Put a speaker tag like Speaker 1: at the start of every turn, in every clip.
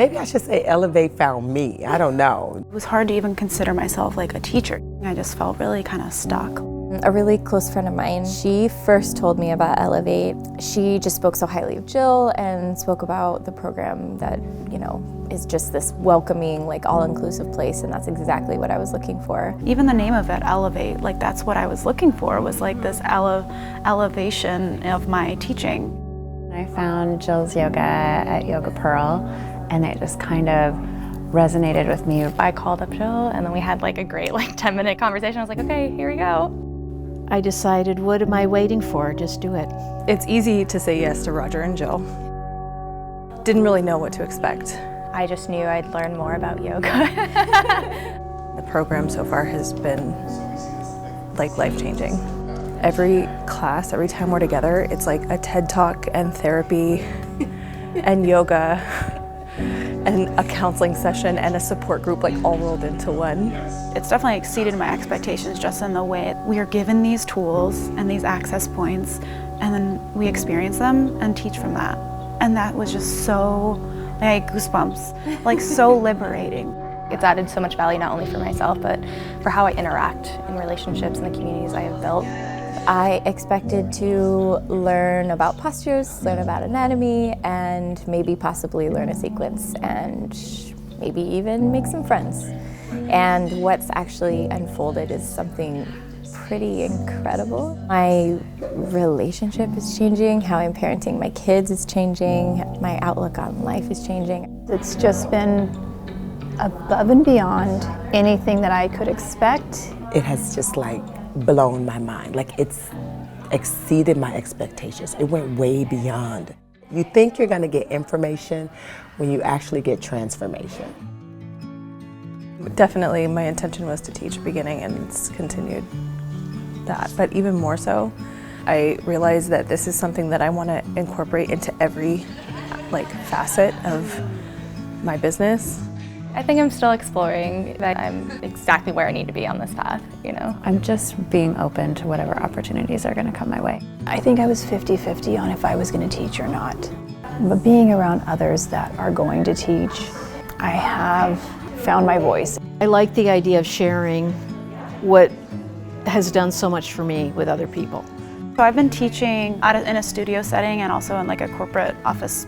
Speaker 1: Maybe I should say Elevate found me. I don't know.
Speaker 2: It was hard to even consider myself like a teacher. I just felt really kind of stuck.
Speaker 3: A really close friend of mine, she first told me about Elevate. She just spoke so highly of Jill and spoke about the program that, you know, is just this welcoming, like all-inclusive place, and that's exactly what I was looking for.
Speaker 2: Even the name of it, Elevate, like that's what I was looking for, was like this elevation of my teaching.
Speaker 4: I found Jill's yoga at Yoga Pearl, and it just kind of resonated with me. I called up Jill, and then we had like a great 10-minute conversation. I was like, okay, here we go.
Speaker 5: I decided, what am I waiting for? Just do it.
Speaker 6: It's easy to say yes to Roger and Jill. Didn't really know what to expect.
Speaker 4: I just knew I'd learn more about yoga.
Speaker 6: The program so far has been like life-changing. Every class, every time we're together, it's like a TED Talk and therapy and yoga and a counseling session and a support group, like all rolled into one.
Speaker 2: It's definitely exceeded my expectations, just in the way we are given these tools and these access points, and then we experience them and teach from that. And that was just so, like, goosebumps, like so liberating.
Speaker 4: It's added so much value, not only for myself, but for how I interact in relationships and the communities I have built.
Speaker 3: I expected to learn about postures, learn about anatomy, and maybe possibly learn a sequence, and maybe even make some friends. And what's actually unfolded is something pretty incredible. My relationship is changing, how I'm parenting my kids is changing, my outlook on life is changing.
Speaker 7: It's just been above and beyond anything that I could expect.
Speaker 1: It has just like blown my mind. Like it's exceeded my expectations. It went way beyond. You think you're gonna get information when you actually get transformation.
Speaker 6: Definitely my intention was to teach beginning, and it's continued that. But even more so, I realized that this is something that I want to incorporate into every facet of my business.
Speaker 4: I think I'm still exploring, that I'm exactly where I need to be on this path, you know? I'm just being open to whatever opportunities are gonna come my way.
Speaker 7: I think I was 50-50 on if I was going to teach or not. But being around others that are going to teach, I have found my voice.
Speaker 5: I like the idea of sharing what has done so much for me with other people.
Speaker 2: So I've been teaching in a studio setting and also in like a corporate office.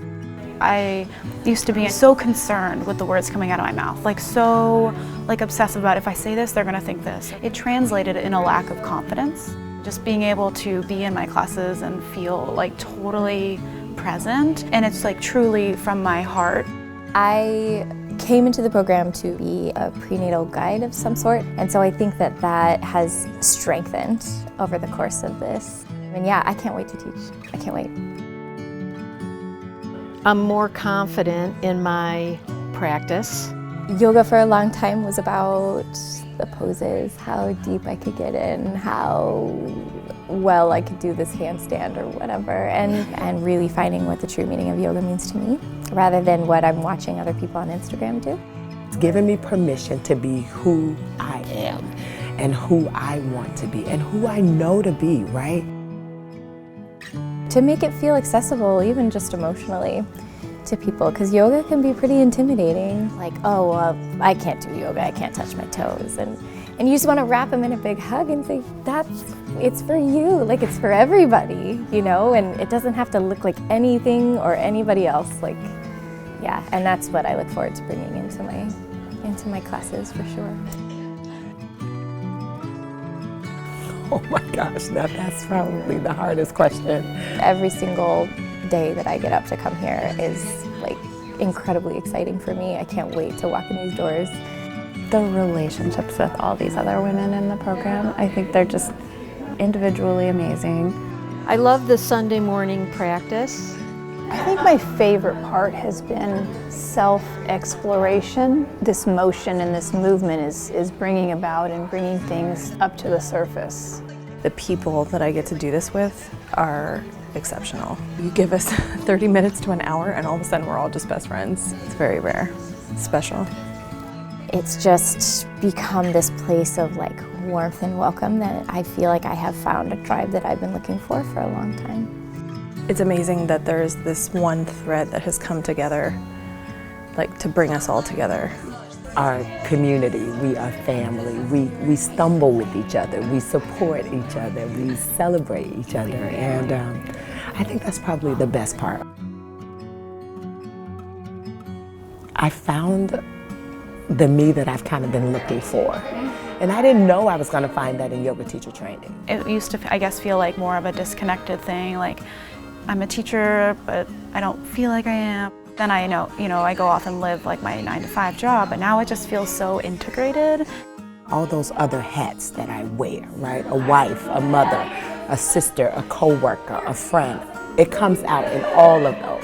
Speaker 2: I used to be so concerned with the words coming out of my mouth, so obsessive about if I say this, they're gonna think this. It translated in a lack of confidence. Just being able to be in my classes and feel totally present, and it's truly from my heart.
Speaker 3: I came into the program to be a prenatal guide of some sort, and so I think that that has strengthened over the course of this. And yeah, I can't wait to teach. I can't wait.
Speaker 5: I'm more confident in my practice.
Speaker 3: Yoga for a long time was about the poses, how deep I could get in, how well I could do this handstand or whatever, and really finding what the true meaning of yoga means to me, rather than what I'm watching other people on Instagram do.
Speaker 1: It's given me permission to be who I am and who I want to be and who I know to be, right?
Speaker 3: To make it feel accessible, even just emotionally, to people, because yoga can be pretty intimidating. Oh, well, I can't do yoga, I can't touch my toes. And you just want to wrap them in a big hug and say, it's for you, it's for everybody, you know? And it doesn't have to look like anything or anybody else. Yeah, and that's what I look forward to bringing into my classes for sure.
Speaker 1: Oh my gosh, now that's probably the hardest question.
Speaker 3: Every single day that I get up to come here is incredibly exciting for me. I can't wait to walk in these doors.
Speaker 4: The relationships with all these other women in the program, I think they're just individually amazing.
Speaker 5: I love the Sunday morning practice.
Speaker 7: I think my favorite part has been self-exploration. This motion and this movement is bringing about and bringing things up to the surface.
Speaker 6: The people that I get to do this with are exceptional. You give us 30 minutes to an hour and all of a sudden we're all just best friends. It's very rare, special.
Speaker 3: It's just become this place of warmth and welcome that I feel like I have found a tribe that I've been looking for a long time.
Speaker 6: It's amazing that there's this one thread that has come together like to bring us all together.
Speaker 1: Our community, we are family. We stumble with each other. We support each other. We celebrate each other. And I think that's probably the best part. I found the me that I've kind of been looking for. And I didn't know I was going to find that in yoga teacher training.
Speaker 2: It used to, I guess, feel like more of a disconnected thing, like I'm a teacher, but I don't feel like I am. Then I know, I go off and live like my 9-to-5 job, but now it just feels so integrated.
Speaker 1: All those other hats that I wear, right? A wife, a mother, a sister, a coworker, a friend. It comes out in all of those.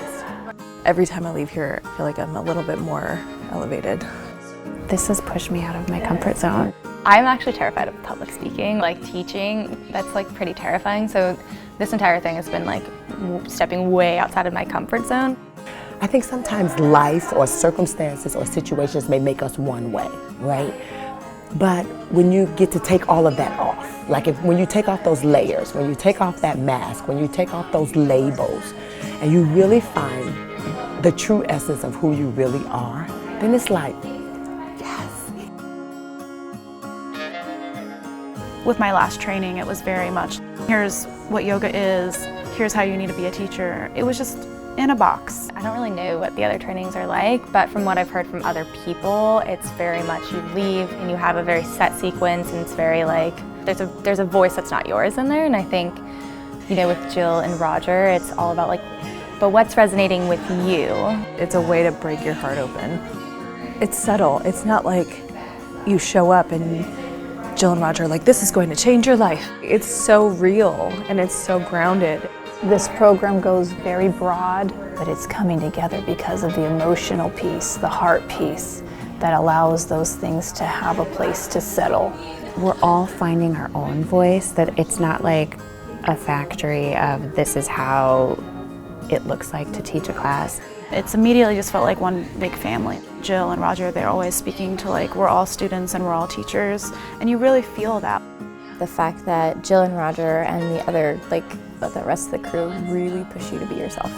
Speaker 6: Every time I leave here, I feel like I'm a little bit more elevated.
Speaker 4: This has pushed me out of my comfort zone. I'm actually terrified of public speaking, like teaching, that's like pretty terrifying. So this entire thing has been like stepping way outside of my comfort zone.
Speaker 1: I think sometimes life or circumstances or situations may make us one way, right? But when you get to take all of that off, like when you take off those layers, when you take off that mask, when you take off those labels, and you really find the true essence of who you really are, then it's like, yes.
Speaker 2: With my last training, it was very much, here's what yoga is, here's how you need to be a teacher. It was just in a box.
Speaker 4: I don't really know what the other trainings are like, but from what I've heard from other people, it's very much you leave and you have a very set sequence, and it's very like, there's a voice that's not yours in there. And I think, with Jill and Roger, it's all about like, but what's resonating with you?
Speaker 6: It's a way to break your heart open. It's subtle. It's not like you show up and Jill and Roger are like, this is going to change your life. It's so real and it's so grounded.
Speaker 7: This program goes very broad, but it's coming together because of the emotional piece, the heart piece, that allows those things to have a place to settle.
Speaker 4: We're all finding our own voice, that it's not like a factory of this is how it looks like to teach a class.
Speaker 2: It's immediately just felt like one big family. Jill and Roger, they're always speaking to like, we're all students and we're all teachers, and you really feel that.
Speaker 3: The fact that Jill and Roger and the rest of the crew really push you to be yourself,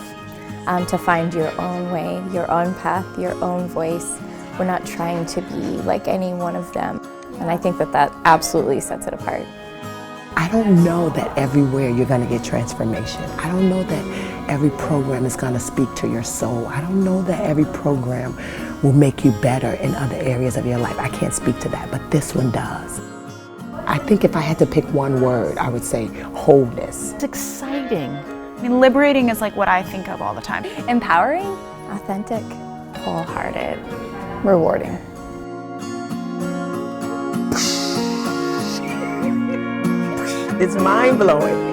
Speaker 3: to find your own way, your own path, your own voice. We're not trying to be like any one of them, and I think that absolutely sets it apart.
Speaker 1: I don't know that everywhere you're going to get transformation. I don't know that every program is going to speak to your soul. I don't know that every program will make you better in other areas of your life. I can't speak to that, but this one does. I think if I had to pick one word, I would say wholeness.
Speaker 5: It's exciting.
Speaker 2: I mean, liberating is like what I think of all the time.
Speaker 4: Empowering,
Speaker 3: Authentic,
Speaker 4: wholehearted,
Speaker 7: Rewarding.
Speaker 1: It's mind-blowing.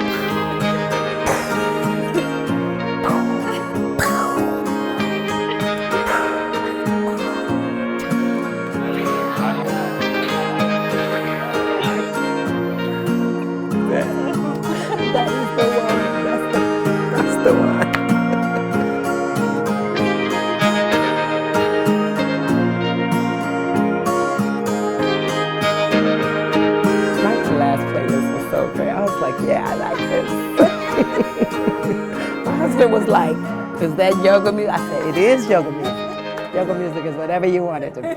Speaker 1: That is the one. That's the one. My last playlist was so great. I was like, yeah, I like this. My husband was like, is that yoga music? I said, it is yoga music. Yoga music is whatever you want it to be.